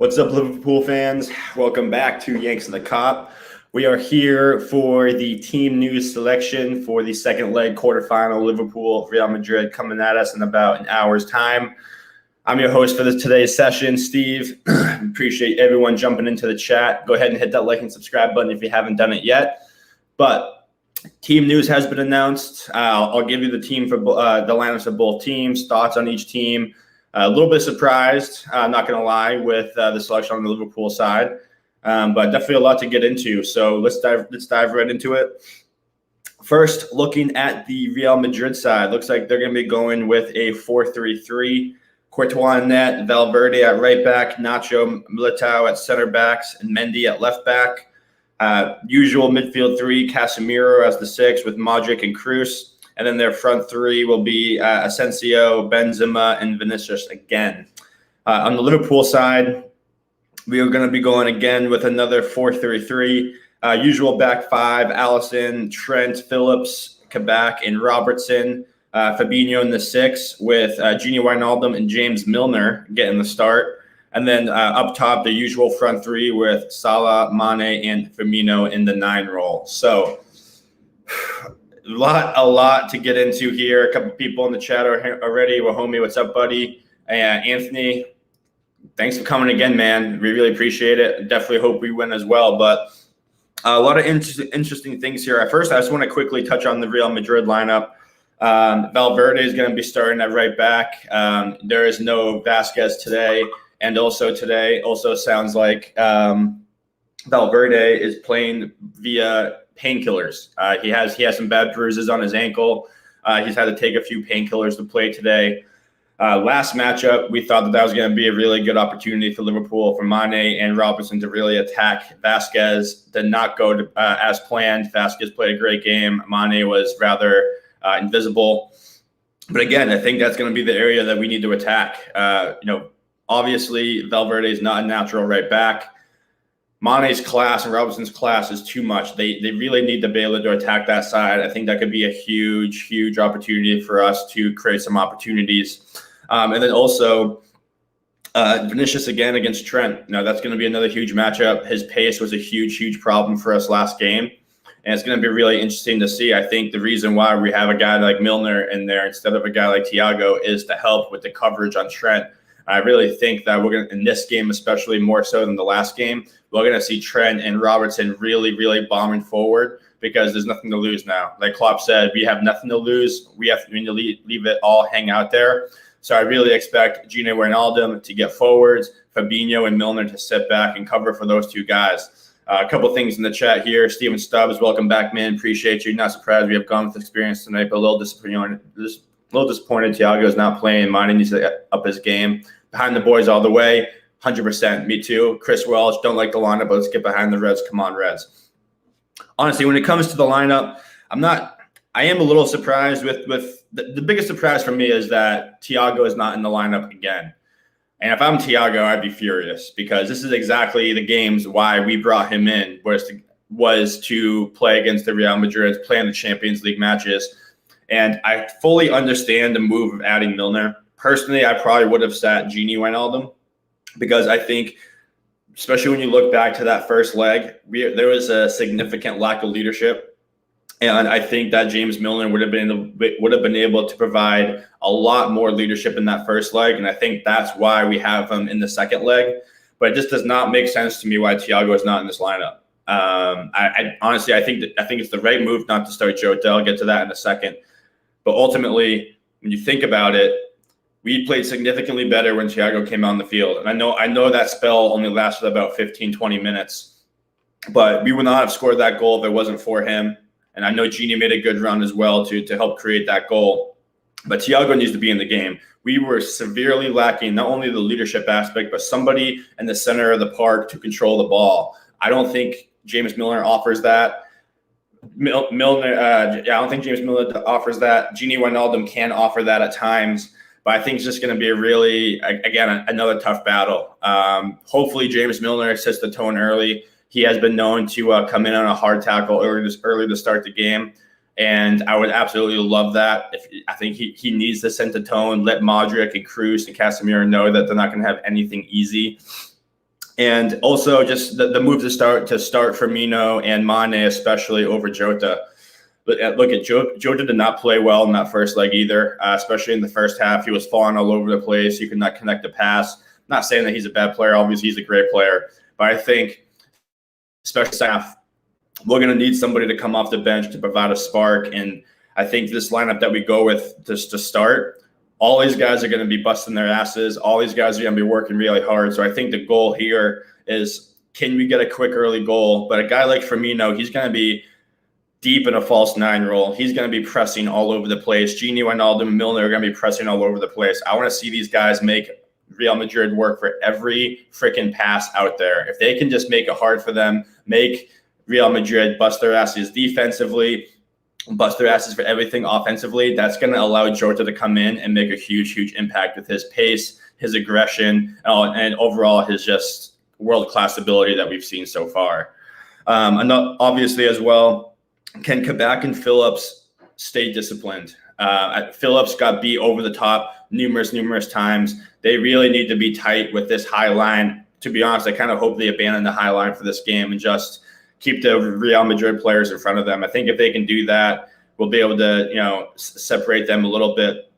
What's up, Liverpool fans? Welcome back to Yanks in the Cop. We are here for the team news selection for the second leg quarterfinal. Liverpool, Real Madrid coming at us in about an hour's time. I'm your host for today's session, Steve. Appreciate everyone jumping into the chat. Go ahead and hit that like and subscribe button if you haven't done it yet. But team news has been announced. I'll give you the team for the lineups of both teams, thoughts on each team. A little bit surprised, I'm not going to lie, with the selection on the Liverpool side, but definitely a lot to get into. So let's dive right into it. First, looking at the Real Madrid side, looks like they're going to be going with a 4-3-3. Courtois in net, Valverde at right back, Nacho, Militao at center backs, and Mendy at left back. Usual midfield three, Casemiro as the six with Modric and Kroos. And then their front three will be Asensio, Benzema, and Vinicius again. On the Liverpool side, we are going to be going again with another 4-3-3. Usual back five, Alisson, Trent, Phillips, Kabak, and Robertson. Fabinho in the six with Gini Wijnaldum and James Milner getting the start. And then up top, the usual front three with Salah, Mane, and Firmino in the 9 role. So a lot to get into here. A couple people in the chat already. Wahomie, what's up, buddy? Anthony, thanks for coming again, man. We really appreciate it. Definitely hope we win as well. But a lot of interesting things here. At first, I just want to quickly touch on the Real Madrid lineup. Valverde is going to be starting at right back. There is no Vasquez today. And also today sounds like Valverde is playing via painkillers. He has some bad bruises on his ankle. He's had to take a few painkillers to play today. Last matchup, we thought that was going to be a really good opportunity for Liverpool, for Mane and Robertson to really attack Vasquez. Did not go as planned. Vasquez played a great game. Mane was rather invisible. But again, I think that's going to be the area that we need to attack. Obviously, Valverde is not a natural right back. Mane's class and Robertson's class is too much. They really need to be able to attack that side. I think that could be a huge opportunity for us to create some opportunities. And then also Vinicius again against Trent. Now, that's going to be another huge matchup. His pace was a huge problem for us last game. And it's going to be really interesting to see. I think the reason why we have a guy like Milner in there instead of a guy like Thiago is to help with the coverage on Trent. I really think that we're going to, in this game, especially more so than the last game, we're going to see Trent and Robertson really bombing forward because there's nothing to lose now. Like Klopp said, we have nothing to lose. We need to leave it all hang out there. So I really expect Gini Wijnaldum to get forwards, Fabinho and Milner to sit back and cover for those two guys. A couple things in the chat here. Steven Stubbs, welcome back, man. Appreciate you. Not surprised we have gone with experience tonight, but a little disappointed. Thiago is not playing. Mine needs to up his game. Behind the boys all the way, 100%. Me too. Chris Welch, don't like the lineup, but let's get behind the Reds. Come on, Reds. Honestly, when it comes to the lineup, I am a little surprised with the biggest surprise for me is that Thiago is not in the lineup again. And if I'm Thiago, I'd be furious because this is exactly the games why we brought him in, was to play against the Real Madrid, play in the Champions League matches. And I fully understand the move of adding Milner. Personally, I probably would have sat Gini Wijnaldum because I think, especially when you look back to that first leg, there was a significant lack of leadership. And I think that James Milner would have been able to provide a lot more leadership in that first leg. And I think that's why we have him in the second leg. But it just does not make sense to me why Thiago is not in this lineup. I honestly, I think it's the right move not to start Jota. I'll get to that in a second. But ultimately, when you think about it, we played significantly better when Thiago came on the field. And I know that spell only lasted about 15, 20 minutes. But we would not have scored that goal if it wasn't for him. And I know Gini made a good run as well to help create that goal. But Thiago needs to be in the game. We were severely lacking not only the leadership aspect, but somebody in the center of the park to control the ball. I don't think James Milner offers that. I don't think James Milner offers that. Gini Wijnaldum can offer that at times. But I think it's just going to be another tough battle. Hopefully, James Milner sets the tone early. He has been known to come in on a hard tackle early to start the game. And I would absolutely love that. I think he needs to set the tone, let Modric and Kroos and Casemiro know that they're not going to have anything easy. And also just the move to start Firmino and Mane, especially over Jota. Look at Jota did not play well in that first leg either, especially in the first half. He was falling all over the place. He could not connect a pass. Not saying that he's a bad player. Obviously, he's a great player. But I think, especially staff, we're going to need somebody to come off the bench to provide a spark. And I think this lineup that we go with just to start, all these guys are going to be busting their asses. All these guys are going to be working really hard. So I think the goal here is, can we get a quick early goal? But a guy like Firmino, he's going to be deep in a false nine role. He's going to be pressing all over the place. Gini, Wijnaldum, and Milner are going to be pressing all over the place. I want to see these guys make Real Madrid work for every freaking pass out there. If they can just make it hard for them, make Real Madrid bust their asses defensively, bust their asses for everything offensively, that's going to allow Jota to come in and make a huge, huge impact with his pace, his aggression, and overall his just world-class ability that we've seen so far. And obviously as well, can Kabak and Phillips stay disciplined? Phillips got beat over the top numerous times. They really need to be tight with this high line. To be honest, I kind of hope they abandon the high line for this game and just keep the Real Madrid players in front of them. I think if they can do that, we'll be able to, separate them a little bit.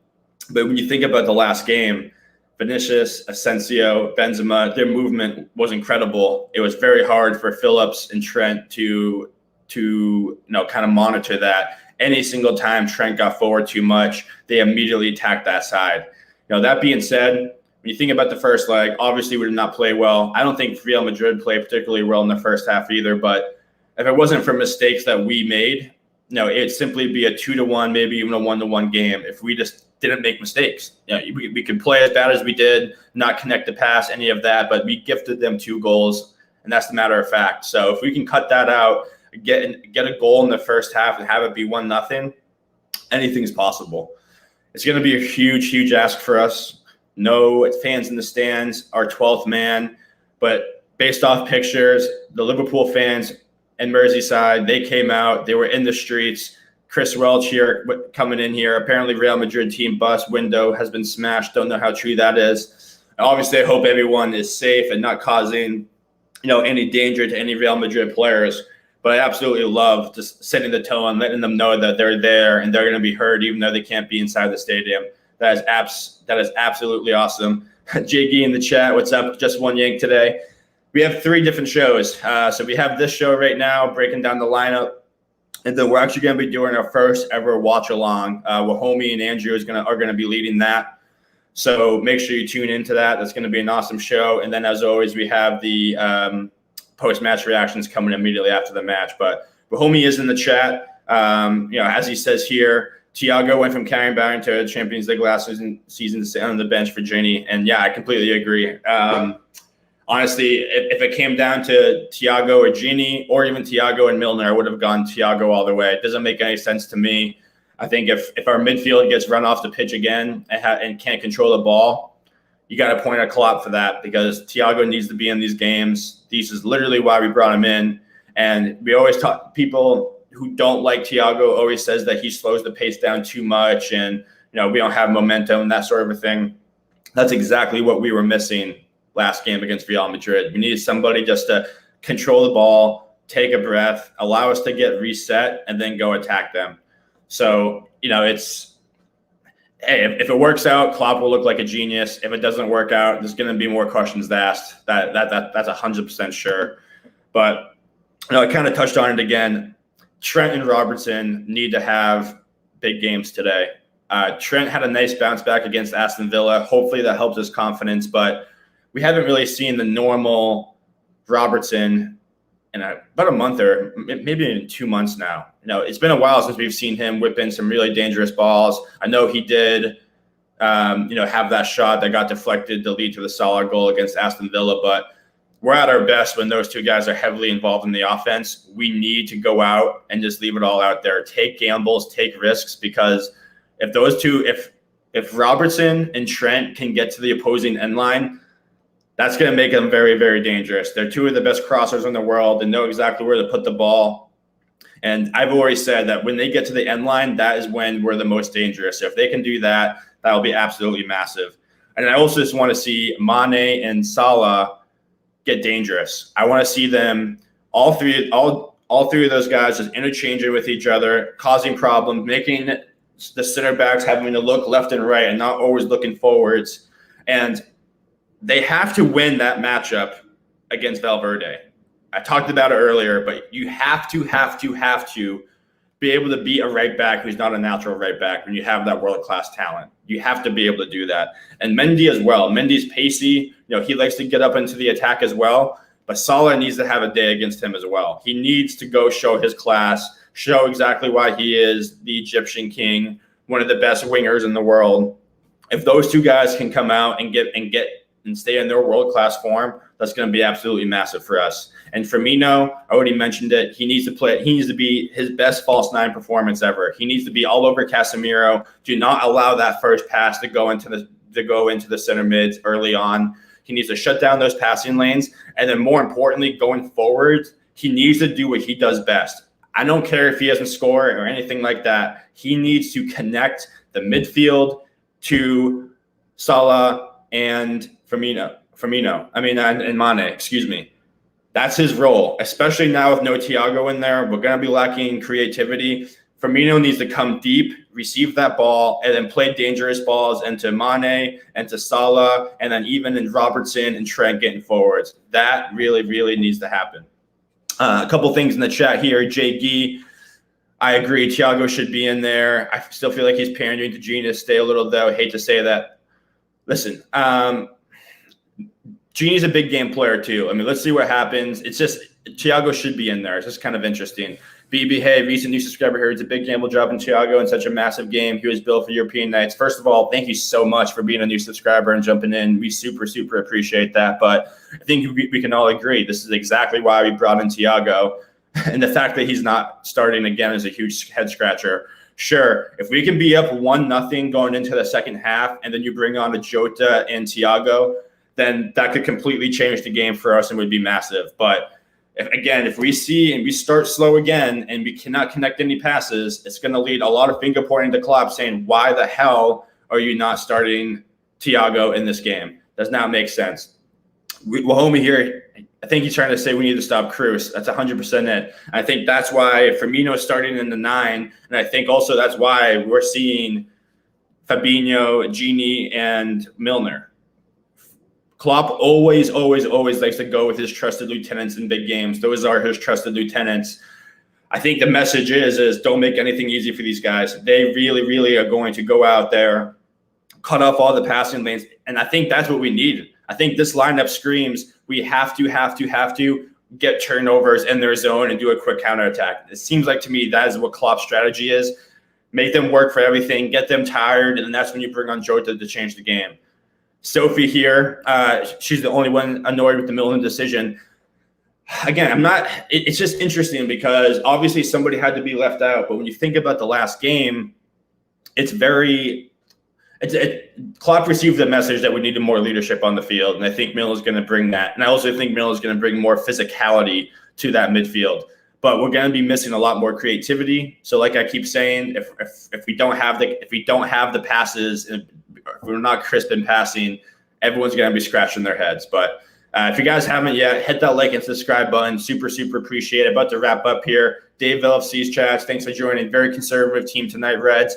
But when you think about the last game, Vinicius, Asensio, Benzema, their movement was incredible. It was very hard for Phillips and Trent to kind of monitor that. Any single time Trent got forward too much, they immediately attacked that side. That being said, when you think about the first leg, obviously we did not play well. I don't think Real Madrid played particularly well in the first half either, but if it wasn't for mistakes that we made, it'd simply be a 2-1, maybe even a 1-1 game if we just didn't make mistakes. We could play as bad as we did, not connect the pass, any of that, but we gifted them 2 goals, and that's the matter of fact. So if we can cut that out, get a goal in the first half and have it be 1-0, anything's possible. It's going to be a huge, huge ask for us. No fans in the stands, our 12th man, but based off pictures, the Liverpool fans in Merseyside, they came out, they were in the streets. Chris Welch here coming in here. Apparently Real Madrid team bus window has been smashed. Don't know how true that is. And obviously, I hope everyone is safe and not causing, any danger to any Real Madrid players. But I absolutely love just setting the tone, letting them know that they're there and they're going to be heard, even though they can't be inside the stadium. That is absolutely awesome. JG in the chat, what's up? Just one yank today. We have 3 different shows. So we have this show right now, breaking down the lineup. And then we're actually going to be doing our first ever watch along. Wahomie and Andrew are going to be leading that. So make sure you tune into that. That's going to be an awesome show. And then as always, we have the post-match reactions coming immediately after the match. But Wahomie is in the chat. As he says here, Thiago went from carrying Bayern to Champions League last season to sit on the bench for Gini. And yeah, I completely agree. Honestly, if it came down to Thiago or Gini or even Thiago and Milner, I would have gone Thiago all the way. It doesn't make any sense to me. I think if our midfield gets run off the pitch again and can't control the ball, you got to point at Klopp for that, because Thiago needs to be in these games. This is literally why we brought him in. And we always talk, people who don't like Thiago always says that he slows the pace down too much and, we don't have momentum and that sort of a thing. That's exactly what we were missing last game against Real Madrid. We needed somebody just to control the ball, take a breath, allow us to get reset, and then go attack them. So, if it works out, Klopp will look like a genius. If it doesn't work out, there's going to be more questions asked. That's 100% sure. But I kind of touched on it again. Trent and Robertson need to have big games today. Trent had a nice bounce back against Aston Villa. Hopefully that helps his confidence, but we haven't really seen the normal Robertson in about a month or maybe in 2 months now. It's been a while since we've seen him whip in some really dangerous balls. I know he did, have that shot that got deflected to lead to the solid goal against Aston Villa, but we're at our best when those 2 guys are heavily involved in the offense. We need to go out and just leave it all out there. Take gambles, take risks, because if those 2, if Robertson and Trent can get to the opposing end line, that's going to make them very, very dangerous. They're 2 of the best crossers in the world and know exactly where to put the ball. And I've always said that when they get to the end line, that is when we're the most dangerous. So if they can do that, that'll be absolutely massive. And I also just want to see Mane and Salah get dangerous. I want to see them all three of those guys just interchanging with each other, causing problems, making the center backs having to look left and right and not always looking forwards. And they have to win that matchup against Valverde. I talked about it earlier, but you have to be able to beat a right back who's not a natural right back when you have that world-class talent. You have to be able to do that. And Mendy as well. Mendy's pacey. He likes to get up into the attack as well. But Salah needs to have a day against him as well. He needs to go show his class, show exactly why he is the Egyptian king, one of the best wingers in the world. If those two guys can come out and stay in their world-class form, that's going to be absolutely massive for us. And Firmino, I already mentioned it. He needs to be his best false nine performance ever. He needs to be all over Casemiro. Do not allow that first pass to go into the center mids early on. He needs to shut down those passing lanes. And then more importantly, going forward, he needs to do what he does best. I don't care if he doesn't score or anything like that. He needs to connect the midfield to Salah and and Mane, excuse me. That's his role, especially now with no Thiago in there. We're going to be lacking creativity. Firmino needs to come deep, receive that ball, and then play dangerous balls into Mane and to Salah, and then even in Robertson and Trent getting forwards. That really, really needs to happen. A couple things in the chat here. Jay Gee, I agree. Thiago should be in there. I still feel like he's pandering to Genius. Stay a little, though. I hate to say that. Listen, Gini's a big game player too. I mean, let's see what happens. It's just Thiago should be in there. It's just kind of interesting. BB, hey, recent new subscriber here. It's a big gamble dropping Thiago in such a massive game. He was built for European nights. First of all, thank you so much for being a new subscriber and jumping in. We super, super appreciate that. But I think we can all agree this is exactly why we brought in Thiago. And the fact that he's not starting again is a huge head scratcher. Sure, if we can be up 1-0 going into the second half, and then you bring on a Jota and Thiago, then that could completely change the game for us and would be massive. But if we see and we start slow again and we cannot connect any passes, it's going to lead a lot of finger pointing to Klopp saying, why the hell are you not starting Thiago in this game? Does not make sense. Homie here, I think he's trying to say we need to stop Cruz. That's 100% it. I think that's why Firmino is starting in the 9, and I think also that's why we're seeing Fabinho, Gini, and Milner. Klopp always likes to go with his trusted lieutenants in big games. Those are his trusted lieutenants. I think the message is don't make anything easy for these guys. They really, really are going to go out there, cut off all the passing lanes, and I think that's what we need. I think this lineup screams we have to get turnovers in their zone and do a quick counterattack. It seems like to me that is what Klopp's strategy is. Make them work for everything, get them tired, and then that's when you bring on Jota to change the game. Sophie here, she's the only one annoyed with the Milner decision. Again, it's just interesting because obviously somebody had to be left out, but when you think about the last game, Klopp received the message that we needed more leadership on the field, and I think Milner's going to bring that. And I also think Milner's going to bring more physicality to that midfield. But we're going to be missing a lot more creativity. So, like I keep saying, if we don't have the passes, and if we're not crisp in passing, everyone's going to be scratching their heads. But if you guys haven't yet, hit that like and subscribe button. Super, super appreciate it. About to wrap up here. Dave LFC's chats. Thanks for joining. Very conservative team tonight, Reds.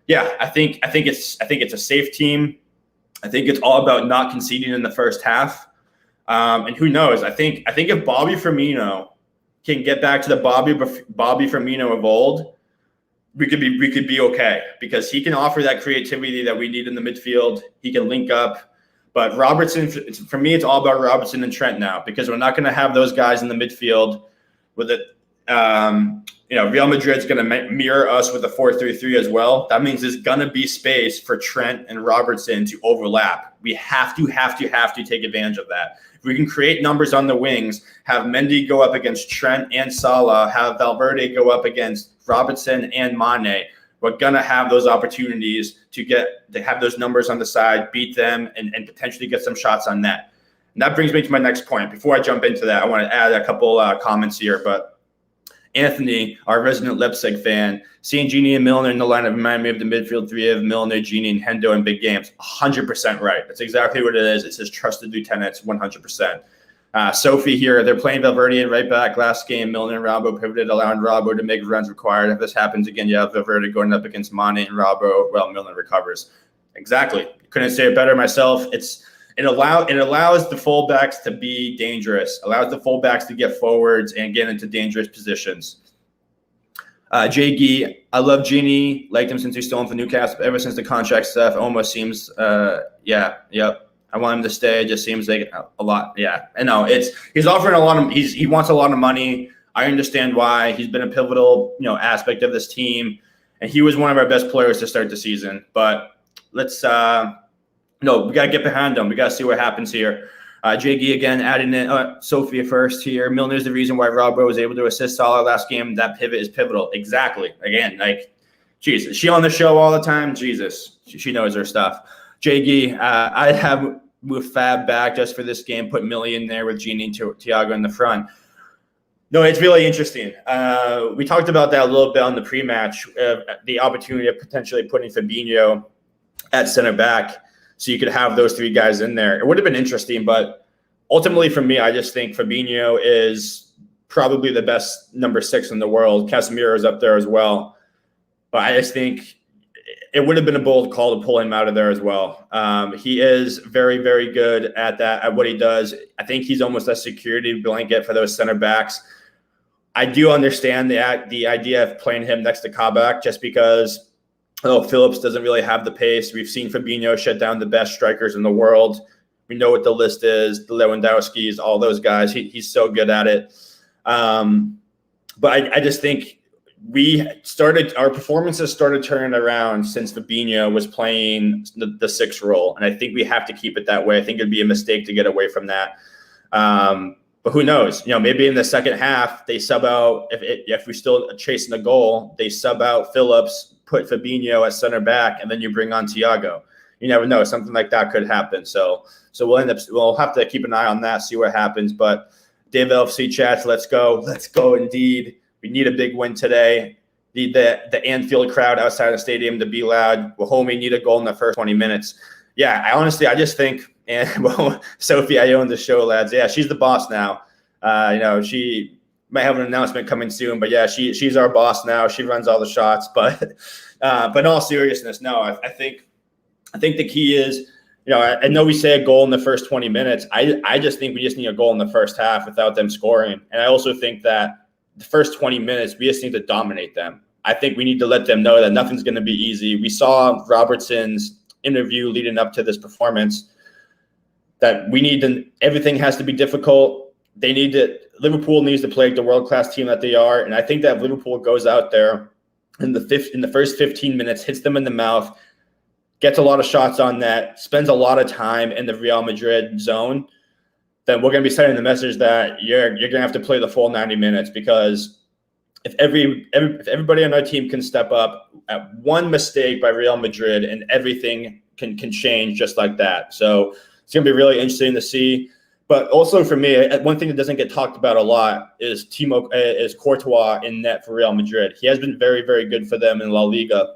Yeah, I think it's a safe team. I think it's all about not conceding in the first half. And who knows? I think if Bobby Firmino can get back to the Bobby Firmino of old, we could be okay because he can offer that creativity that we need in the midfield. He can link up. But Robertson, for me, it's all about Robertson and Trent now because we're not going to have those guys in the midfield with it. Real Madrid's going to mirror us with a 4-3-3 as well. That means there's going to be space for Trent and Robertson to overlap. We have to take advantage of that. If we can create numbers on the wings, have Mendy go up against Trent and Salah, have Valverde go up against Robertson and Mane, we're going to have those opportunities to have those numbers on the side, beat them, and potentially get some shots on net. And that brings me to my next point. Before I jump into that, I want to add a couple comments here, but Anthony, our resident Leipzig fan, seeing Gini and Milner in the lineup remind me of the midfield three of Milner, Gini, and Hendo in big games. 100% right. That's exactly what it is. It's his trusted lieutenants, 100%. Sophie here, they're playing Valverde and right back. Last game, Milner and Robbo pivoted, allowing Robbo to make runs required. If this happens again, you have Valverde going up against Mane and Robbo. Well, Milner recovers. Exactly. Couldn't say it better myself. It allows the fullbacks to be dangerous, allows the fullbacks to get forwards and get into dangerous positions. Jay Gee, I love Genie. Liked him since he stole him from Newcastle. Ever since the contract stuff, almost seems, yep. I want him to stay. It just seems like a lot. Yeah, I know. He's offering a lot of. He wants a lot of money. I understand why. He's been a pivotal, aspect of this team, and he was one of our best players to start the season. But let's, we gotta get behind him. We gotta see what happens here. JG again adding in Sophia first here. Milner's the reason why Robbo was able to assist Salah last game. That pivot is pivotal. Exactly. Again, Jesus, is she on the show all the time? Jesus, she knows her stuff. JG, I'd have moved Fab back just for this game. Put Millie in there with Genie and Thiago in the front. No, it's really interesting. We talked about that a little bit on the pre-match. The opportunity of potentially putting Fabinho at center back, so you could have those three guys in there. It would have been interesting, but ultimately for me, I just think Fabinho is probably the best number 6 in the world. Casemiro is up there as well. But I just think it would have been a bold call to pull him out of there as well. He is very, very good at what he does. I think he's almost a security blanket for those center backs. I do understand the idea of playing him next to Kabak just because Phillips doesn't really have the pace. We've seen Fabinho shut down the best strikers in the world. We know what the list is, the Lewandowskis, all those guys. He's so good at it. But I just think our performances started turning around since Fabinho was playing the 6 role. And I think we have to keep it that way. I think it'd be a mistake to get away from that. But who knows? Maybe in the second half, they sub out, if we're still chasing the goal, they sub out Phillips, put Fabinho at center back, and then you bring on Thiago. You never know. Something like that could happen. So we'll have to keep an eye on that, see what happens. But Dave LFC chats, let's go. Let's go indeed. We need a big win today. Need the Anfield crowd outside the stadium to be loud. Wahome need a goal in the first 20 minutes. Yeah, I just think, Sophie, I own the show, lads. Yeah, she's the boss now. She might have an announcement coming soon, but yeah, she's our boss now. She runs all the shots. But in all seriousness, no, I think the key is, I know we say a goal in the first 20 minutes. I just think we just need a goal in the first half without them scoring. And I also think that the first 20 minutes, we just need to dominate them. I think we need to let them know that nothing's going to be easy. We saw Robertson's interview leading up to this performance that everything has to be difficult. Liverpool needs to play like the world-class team that they are. And I think that if Liverpool goes out there in the first 15 minutes, hits them in the mouth, gets a lot of shots on net, spends a lot of time in the Real Madrid zone, then we're going to be sending the message that you're going to have to play the full 90 minutes, because if everybody on our team can step up at one mistake by Real Madrid, and everything can change just like that. So it's going to be really interesting to see. But also for me, one thing that doesn't get talked about a lot is Courtois in net for Real Madrid. He has been very, very good for them in La Liga.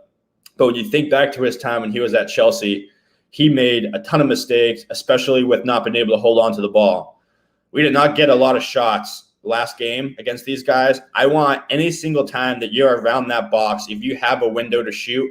But when you think back to his time when he was at Chelsea, he made a ton of mistakes, especially with not being able to hold on to the ball. We did not get a lot of shots last game against these guys. I want any single time that you're around that box, if you have a window to shoot,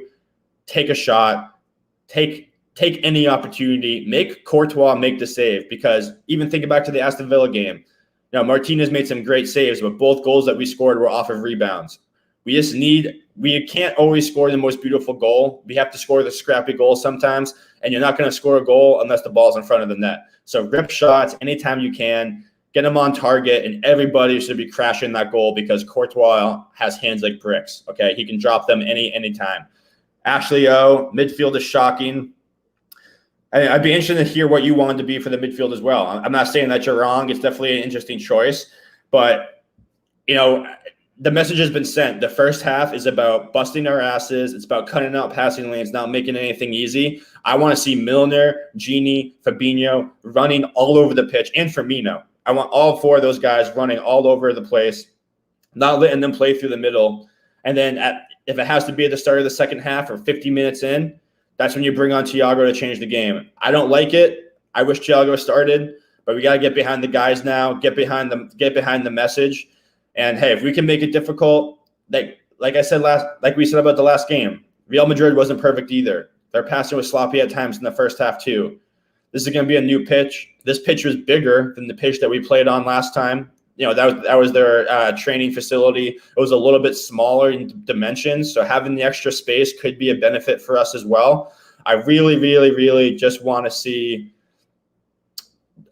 take a shot, take any opportunity, make Courtois make the save, because even thinking back to the Aston Villa game, Martinez made some great saves, but both goals that we scored were off of rebounds. We can't always score the most beautiful goal. We have to score the scrappy goal sometimes, and you're not going to score a goal unless the ball's in front of the net. So rip shots anytime you can, get them on target, and everybody should be crashing that goal, because Courtois has hands like bricks. Okay, he can drop them anytime. Ashley O, midfield is shocking. I'd be interested to hear what you wanted to be for the midfield as well. I'm not saying that you're wrong. It's definitely an interesting choice. But, the message has been sent. The first half is about busting our asses. It's about cutting out passing lanes, not making anything easy. I want to see Milner, Genie, Fabinho running all over the pitch, and Firmino. I want all 4 of those guys running all over the place, not letting them play through the middle. And then if it has to be at the start of the second half or 50 minutes in, that's when you bring on Thiago to change the game. I don't like it. I wish Thiago started, but we got to get behind the guys now, get behind the message. And hey, if we can make it difficult, like we said about the last game, Real Madrid wasn't perfect either. Their passing was sloppy at times in the first half too. This is going to be a new pitch. This pitch was bigger than the pitch that we played on last time. That was their training facility. It was a little bit smaller in dimensions, so having the extra space could be a benefit for us as well. I really, really, really just want to see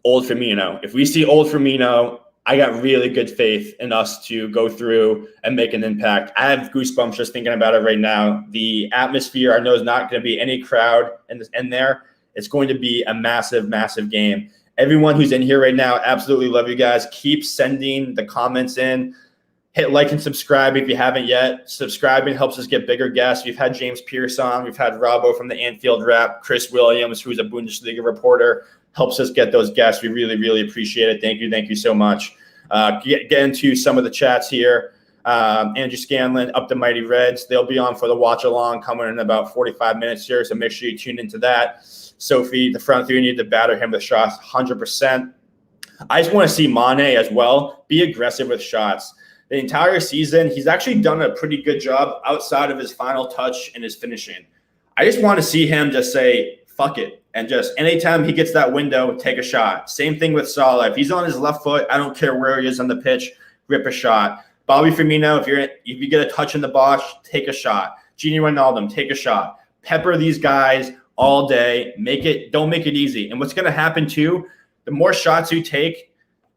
old Firmino. If we see old Firmino, I got really good faith in us to go through and make an impact. I have goosebumps just thinking about it right now. The atmosphere, I know, is not going to be any crowd in there. It's going to be a massive, massive game. Everyone who's in here right now, absolutely love you guys. Keep sending the comments in. Hit like and subscribe if you haven't yet. Subscribing helps us get bigger guests. We've had James Pierce on. We've had Robbo from the Anfield Rep. Chris Williams, who's a Bundesliga reporter, helps us get those guests. We really, really appreciate it. Thank you. Thank you so much. Get into some of the chats here. Andrew Scanlon, Up the Mighty Reds. They'll be on for the watch along coming in about 45 minutes here, so make sure you tune into that. Sophie, the front three need to batter him with shots 100%. I just want to see Mane as well be aggressive with shots. The entire season, he's actually done a pretty good job outside of his final touch and his finishing. I just want to see him just say, fuck it. And just anytime he gets that window, take a shot. Same thing with Salah. If he's on his left foot, I don't care where he is on the pitch, rip a shot. Bobby Firmino, if you get a touch in the box, take a shot. Gini Wijnaldum, take a shot. Pepper these guys all day. Don't make it easy. And what's going to happen too, the more shots you take,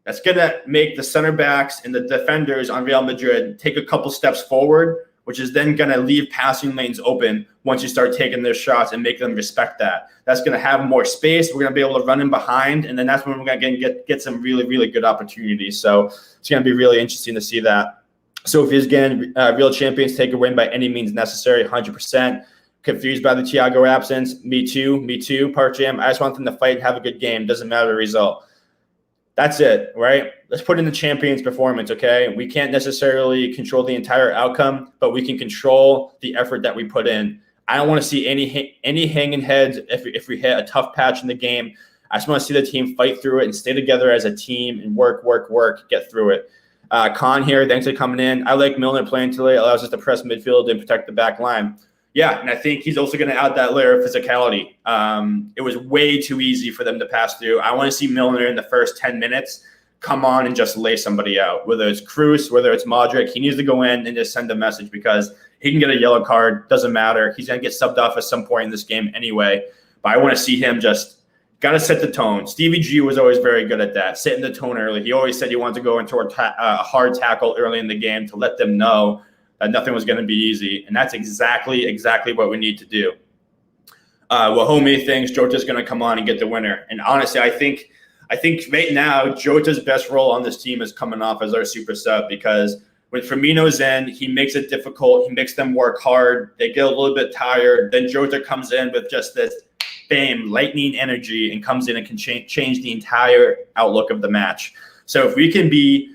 that's going to make the center backs and the defenders on Real Madrid take a couple steps forward, which is then going to leave passing lanes open once you start taking their shots and make them respect that. That's going to have more space. We're going to be able to run in behind, and then that's when we're going to get some really, really good opportunities. So it's going to be really interesting to see that. Sophie again, real champions take a win by any means necessary, 100%. Confused by the Thiago absence. Me too. Park Jam. I just want them to fight and have a good game. Doesn't matter the result. That's it, right? Let's put in the champion's performance, okay? We can't necessarily control the entire outcome, but we can control the effort that we put in. I don't want to see any hanging heads if we hit a tough patch in the game. I just want to see the team fight through it and stay together as a team and work, get through it. Khan here, thanks for coming in. I like Milner playing today. It allows us to press midfield and protect the back line. Yeah, and I think he's also going to add that layer of physicality. It was way too easy for them to pass through. I want to see Milner in the first 10 minutes come on and just lay somebody out. Whether it's Cruz, whether it's Modric, he needs to go in and just send a message because he can get a yellow card. Doesn't matter. He's going to get subbed off at some point in this game anyway. But I want to see him just got to set the tone. Stevie G was always very good at that, setting the tone early. He always said he wanted to go into a hard tackle early in the game to let them know that nothing was going to be easy, and that's exactly what we need to do. Wahome thinks Jota's going to come on and get the winner, and honestly, I think right now Jota's best role on this team is coming off as our super sub because when Firmino's in, he makes it difficult. He makes them work hard. They get a little bit tired. Then Jota comes in with just this lightning energy and comes in and can change the entire outlook of the match. So if we can be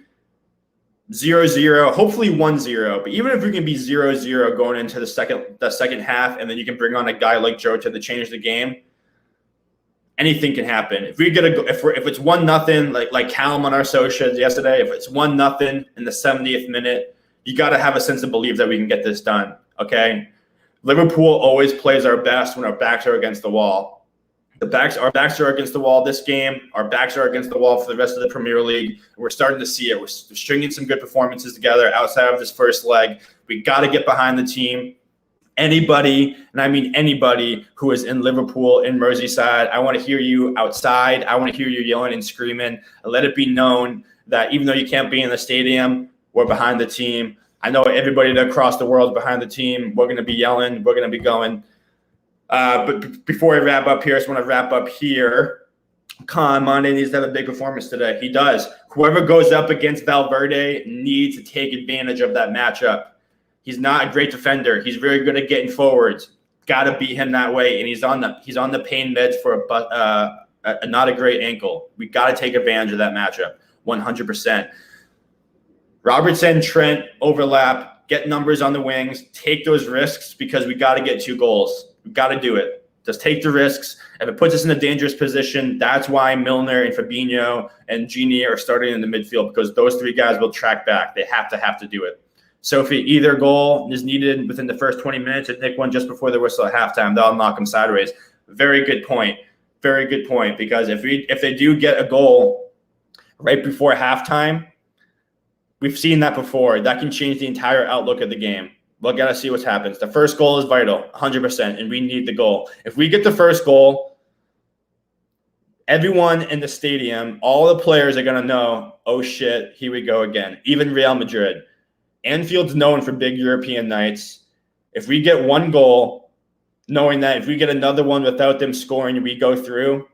0-0, hopefully 1-0. But even if we can be 0-0 going into the second half, and then you can bring on a guy like Jota to change the game, anything can happen. If we get if it's 1-0, like Callum on our socials yesterday, if it's 1-0 in the 70th minute, you got to have a sense of belief that we can get this done. Okay, Liverpool always plays our best when our backs are against the wall. Our backs are against the wall this game. Our backs are against the wall for the rest of the Premier League. We're starting to see it. We're stringing some good performances together outside of this first leg. We got to get behind the team. Anybody, and I mean anybody, who is in Liverpool, in Merseyside, I want to hear you outside. I want to hear you yelling and screaming. Let it be known that even though you can't be in the stadium, we're behind the team. I know everybody across the world is behind the team. We're going to be yelling. We're going to be going. But before I wrap up here, I just want to wrap up here. Mane needs to have a big performance today. He does. Whoever goes up against Valverde needs to take advantage of that matchup. He's not a great defender. He's very good at getting forwards. Got to beat him that way, and he's on the pain meds for a not a great ankle. We got to take advantage of that matchup, 100%. Robertson, Trent, overlap, get numbers on the wings, take those risks because we got to get 2 goals. We got to do it. Just take the risks. If it puts us in a dangerous position, that's why Milner and Fabinho and Gini are starting in the midfield, because those three guys will track back. They have to do it. So if either goal is needed within the first 20 minutes and take one just before the whistle at halftime, they'll knock them sideways. Very good point. Very good point. Because if they do get a goal right before halftime, we've seen that before. That can change the entire outlook of the game. We'll got to see what happens. The first goal is vital, 100%, and we need the goal. If we get the first goal, everyone in the stadium, all the players are going to know, oh, shit, here we go again. Even Real Madrid. Anfield's known for big European nights. If we get one goal, knowing that if we get another one without them scoring and we go through,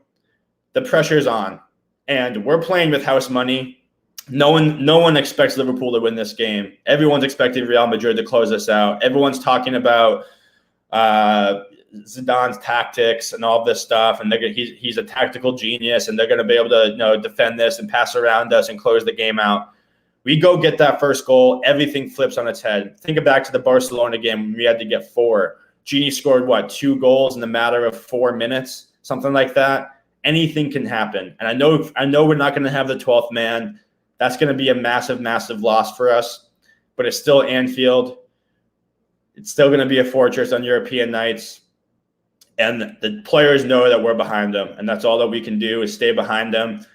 the pressure's on. And we're playing with house money. No one expects Liverpool to win this game. Everyone's expecting Real Madrid to close us out. Everyone's talking about Zidane's tactics and all this stuff, and he's a tactical genius, and they're going to be able to defend this and pass around us and close the game out. We go get that first goal, everything flips on its head. Think back to the Barcelona game when we had to get 4. Gini scored, 2 goals in the matter of 4 minutes, something like that. Anything can happen. And I know we're not going to have the 12th man. That's going to be a massive, massive loss for us. But it's still Anfield. It's still going to be a fortress on European nights. And the players know that we're behind them. And that's all that we can do is stay behind them.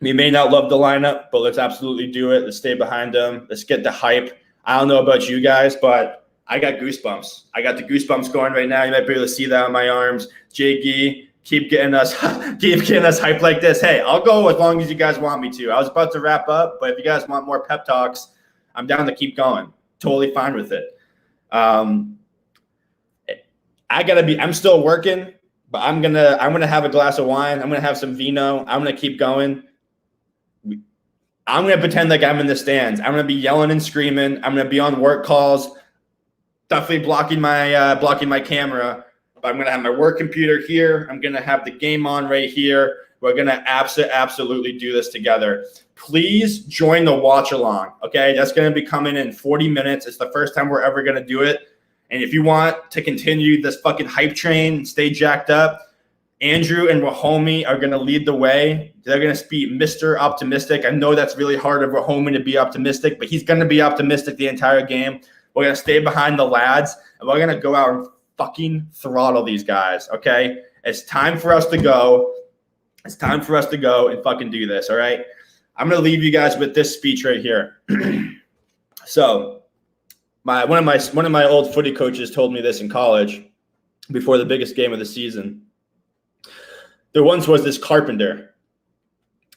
We may not love the lineup, but let's absolutely do it. Let's stay behind them. Let's get the hype. I don't know about you guys, but I got goosebumps. I got the goosebumps going right now. You might be able to see that on my arms. J.G., keep getting us hype like this. Hey, I'll go as long as you guys want me to. I was about to wrap up, but if you guys want more pep talks, I'm down to keep going. Totally fine with it. I'm still working, but I'm gonna have a glass of wine. I'm gonna have some vino. I'm gonna keep going. I'm gonna pretend like I'm in the stands. I'm gonna be yelling and screaming. I'm gonna be on work calls, definitely blocking my camera. But I'm gonna have my work computer here. I'm gonna have the game on right here. We're gonna absolutely do this together. Please join the watch along. Okay, that's gonna be coming in 40 minutes. It's the first time we're ever gonna do it. And if you want to continue this fucking hype train and stay jacked up, Andrew and Wahomey are going to lead the way. They're going to be Mr. Optimistic. I know that's really hard of Wahomey to be optimistic, but he's going to be optimistic the entire game. We're going to stay behind the lads, and we're going to go out and fucking throttle these guys, okay? It's time for us to go. It's time for us to go and fucking do this, all right? I'm going to leave you guys with this speech right here. So one of my old footy coaches told me this in college before the biggest game of the season. There once was this carpenter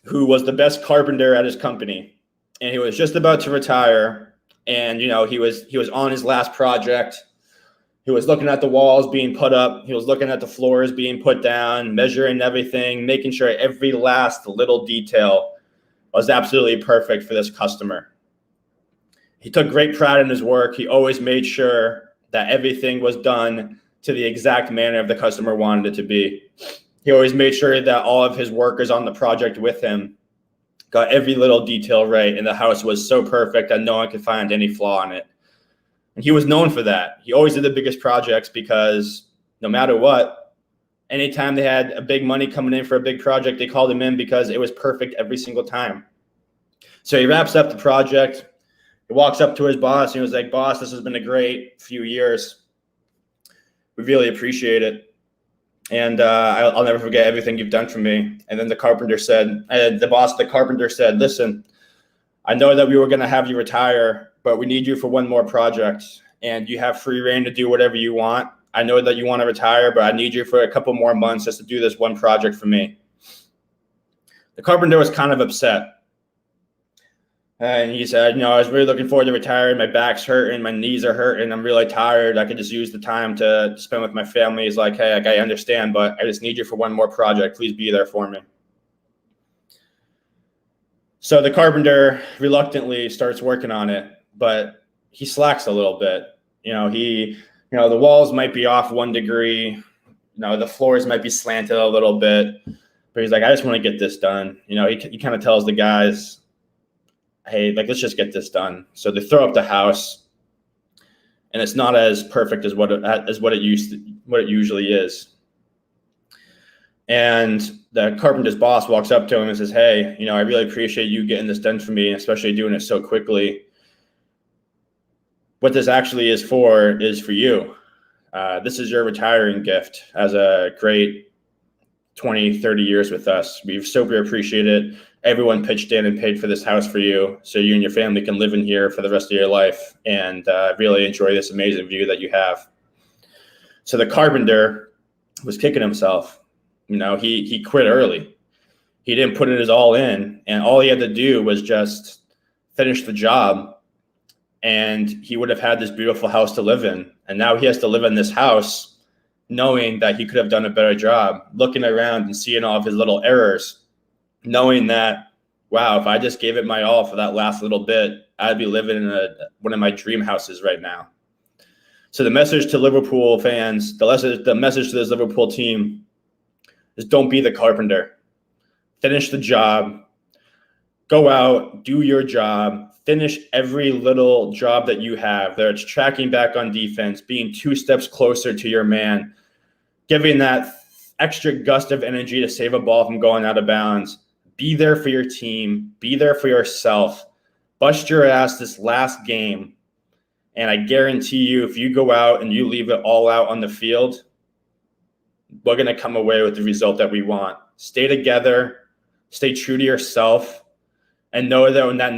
who was the best carpenter at his company, and he was just about to retire. And he was on his last project. He was looking at the walls being put up. He was looking at the floors being put down, measuring everything, making sure every last little detail was absolutely perfect for this customer. He took great pride in his work. He always made sure that everything was done to the exact manner the customer wanted it to be. He always made sure that all of his workers on the project with him got every little detail right, and the house was so perfect that no one could find any flaw in it. And he was known for that. He always did the biggest projects because no matter what, anytime they had a big money coming in for a big project, they called him in because it was perfect every single time. So he wraps up the project. He walks up to his boss and he was like, "Boss, this has been a great few years. We really appreciate it. And I'll never forget everything you've done for me." And then the carpenter said, "Listen, I know that we were going to have you retire, but we need you for one more project. And you have free reign to do whatever you want. I know that you want to retire, but I need you for a couple more months just to do this one project for me." The carpenter was kind of upset. And he said, "I was really looking forward to retiring. My back's hurting. My knees are hurting. I'm really tired. I could just use the time to spend with my family." He's like, "Hey, I understand, but I just need you for one more project. Please be there for me." So the carpenter reluctantly starts working on it, but he slacks a little bit. The walls might be off 1 degree. The floors might be slanted a little bit, but he's like, "I just want to get this done." He kind of tells the guys, "Hey, let's just get this done." So they throw up the house, and it's not as perfect as what it usually is. And the carpenter's boss walks up to him and says, "Hey, I really appreciate you getting this done for me, especially doing it so quickly. What this actually is for you. This is your retiring gift as a great 20, 30 years with us. We've super appreciated it. Everyone pitched in and paid for this house for you so you and your family can live in here for the rest of your life and really enjoy this amazing view that you have." So the carpenter was kicking himself. He quit early. He didn't put it his all in, and all he had to do was just finish the job, and he would have had this beautiful house to live in. And now he has to live in this house knowing that he could have done a better job, looking around and seeing all of his little errors, knowing that, wow, if I just gave it my all for that last little bit, I'd be living in one of my dream houses right now. So the message to Liverpool fans, the message to this Liverpool team is don't be the carpenter. Finish the job. Go out, do your job, finish every little job that you have, whether it's tracking back on defense, being 2 steps closer to your man, giving that extra gust of energy to save a ball from going out of bounds. Be there for your team. Be there for yourself. Bust your ass this last game. And I guarantee you, if you go out and you leave it all out on the field, we're going to come away with the result that we want. Stay together. Stay true to yourself. And know that when that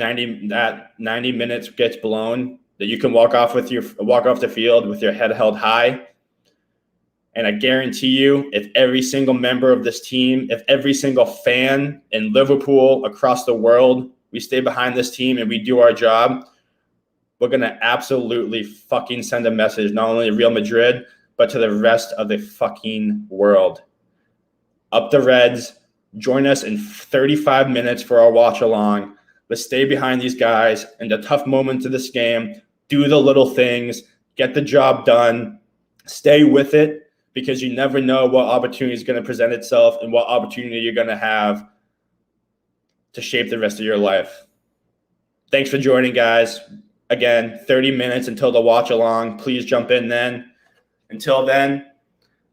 90 minutes gets blown, that you can walk off the field with your head held high. And I guarantee you, if every single member of this team, if every single fan in Liverpool, across the world, we stay behind this team and we do our job, we're going to absolutely fucking send a message, not only to Real Madrid, but to the rest of the fucking world. Up the Reds. Join us in 35 minutes for our watch along. Let's stay behind these guys in the tough moments of this game. Do the little things. Get the job done. Stay with it, because you never know what opportunity is going to present itself and what opportunity you're going to have to shape the rest of your life. Thanks for joining, guys. Again, 30 minutes until the watch along. Please jump in then. Until then,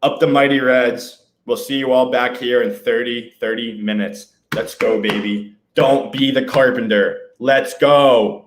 up the mighty Reds. We'll see you all back here in 30 minutes. Let's go, baby. Don't be the carpenter. Let's go.